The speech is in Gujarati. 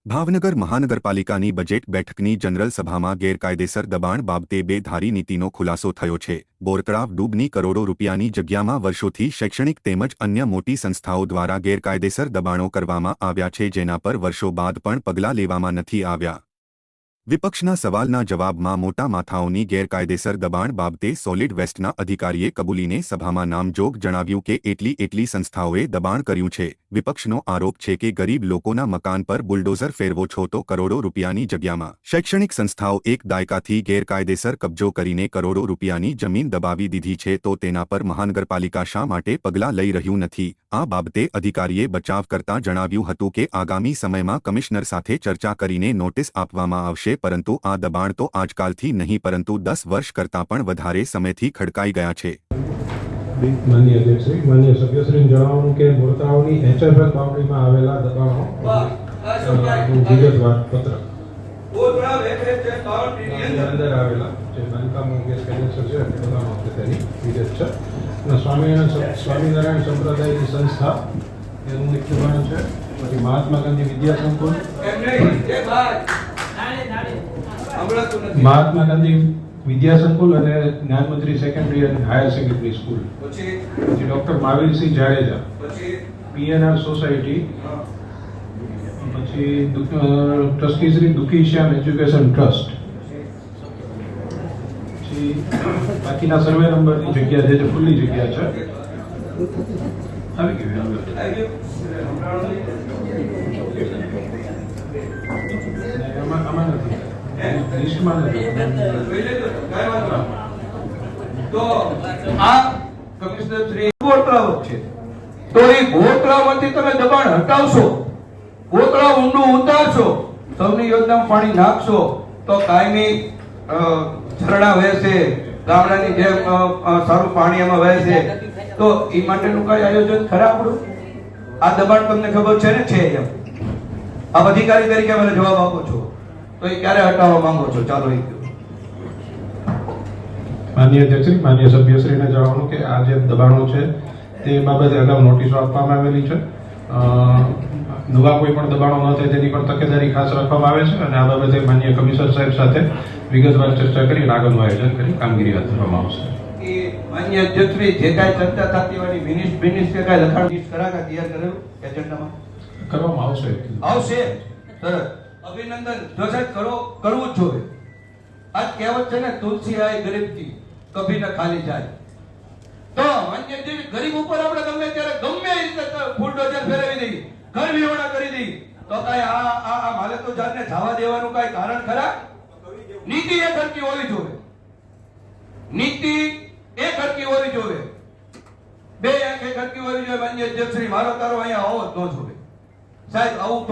ભાવનગર મહાનગરપાલિકાની બજેટ બેઠકની જનરલ સભામાં ગેરકાયદેસર દબાણ બાબતે બેધારી નીતિનો ખુલાસો થયો છે। બોરતળાવ ડૂબની કરોડો રૂપિયાની જગ્યામાં વર્ષોથી શૈક્ષણિક તેમજ અન્ય મોટી સંસ્થાઓ દ્વારા ગેરકાયદેસર દબાણો કરવામાં આવ્યા છે, જેના પર વર્ષો બાદ પણ પગલાં લેવામાં નથી આવ્યા। વિપક્ષના સવાલના જવાબમાં મોટા માથાઓની ગેરકાયદેસર દબાણ બાબતે સોલિડ વેસ્ટના અધિકારીએ કબૂલીને સભામાં નામજોગ જણાવ્યું કે એટલી સંસ્થાઓએ દબાણ કર્યું છે। વિપક્ષનો આરોપ છે કે ગરીબ લોકોના મકાન પર બુલડોઝર ફેરવો છો તો કરોડો રૂપિયાની જગ્યામાં શૈક્ષણિક સંસ્થાઓ એક દાયકાથી ગેરકાયદેસર કબજો કરીને કરોડો રૂપિયાની જમીન દબાવી દીધી છે, તો તેના પર મહાનગરપાલિકા શા માટે પગલાં લઈ રહ્યું નથી। આ બાબતે અધિકારીએ બચાવ કરતા જણાવ્યું હતું કે આગામી સમયમાં કમિશનર સાથે ચર્ચા કરીને નોટિસ આપવામાં આવશે, પરંતુ આ દબાણ તો આજકાલથી નહીં પરંતુ 10 વર્ષ કરતાં પણ વધારે સમયથી ખડકાઈ ગયા છે। માનનીય અધ્યક્ષશ્રી, માનનીય સભ્યશ્રીને જણાવવાનું કે બોરતળાવની HFL બાઉન્ડ્રીમાં આવેલા દબાણો વિગતવાર પત્ર અંદર આવેલા જે બાંધકામો ગેરકાયદેસર છે તે બધા વખતે તેની વિગત છે અને સ્વામિનારાયણ સંપ્રદાયની સંસ્થા એનું એક દબાણ છે। પછી મહાત્મા ગાંધી વિદ્યા સંકુલ, મહાત્મા ગાંધી વિદ્યા સંકુલ અને જ્ઞાન મંત્રી સેકન્ડરી અને હાયર સેકન્ડરી સ્કૂલ, પછી doctor Mahavirsinh Jadeja, PNR society, પછી ટ્રસ્ટી શ્રી દુખીશ્યામ એજ્યુકેશન ટ્રસ્ટ, પછી બાકીના સર્વે નંબરની જગ્યા જે ખુલ્લી જગ્યા છે આવી ગયું। આમાં નથી લિસ્ટમાં નથી તો આ કમિશનર શ્રી બોરતળાવ છે, તો એ બોરતળાવમાંથી તમે દબાણ હટાવશો, બોરતળાવ ઊંડું ઉતારશો, સૌની યોજનામાં પાણી નાખશો તો કાયમી ઝરણા વહેશે, ગામડાની જેમ સારું પાણી એમાં વહેશે, તો એ માટેનું કઈ આયોજન ખરા આપણું? આ દબાણ તમને ખબર છે ને છે એમ આપ અધિકારી તરીકે મને જવાબ આપો છો, તો એ ક્યારે હટાવવા માંગો છો? ચાલો એ માનનીય અધ્યક્ષશ્રી, માનનીય સભ્યશ્રીને જણાવવાનું કે આ જે દબાણો છે તે બાબતે અગાઉ નોટિસો આપવામાં આવેલી છે। નવા કોઈ પણ દબાણો ન થાય તેની પર તકેદારી ખાસ રાખવામાં આવે છે અને આ બાબતે માનનીય કમિશનર સાહેબ સાથે વિગતવાર ચર્ચા કરી આગળનું આયોજન કરી કામગીરી હાથ ધરવામાં આવશે। માન્ય અધ્યક્ષશ્રી, જે કાંઈ ચર્ચા થતી હોય મિનિસ્ટ કે કાંઈ લખાણ કરાકા તૈયાર કરેલું એજન્ડામાં કરવામાં આવશે। સરસ, અભિનંદન। જો સાહેબ કરવું જ જોઈએ। આજ કહેવત છે ને, તુલસી આય ગરીબથી કભી ન ખાલી જાય। તો માન્ય ગરીબ ઉપર આપણે ગમે ત્યારે ગમે એ રીતે બુલડોઝર ફેરવી દઈએ, ઘર વિહોણા કરી દઈએ, તો કાંઈ આ માલે તો જાતને જવા દેવાનું કાંઈ કારણ ખરા? નીતિ એ ખરકી હોવી જોઈએ, નીતિ એ ખરકી હોવી જોઈએ, બે આંખે ખરકી હોવી જોઈએ। માન્ય અધ્યક્ષશ્રી, મારો તારો અહીંયા આવો જ ન જોઈએ સાહેબ, આવું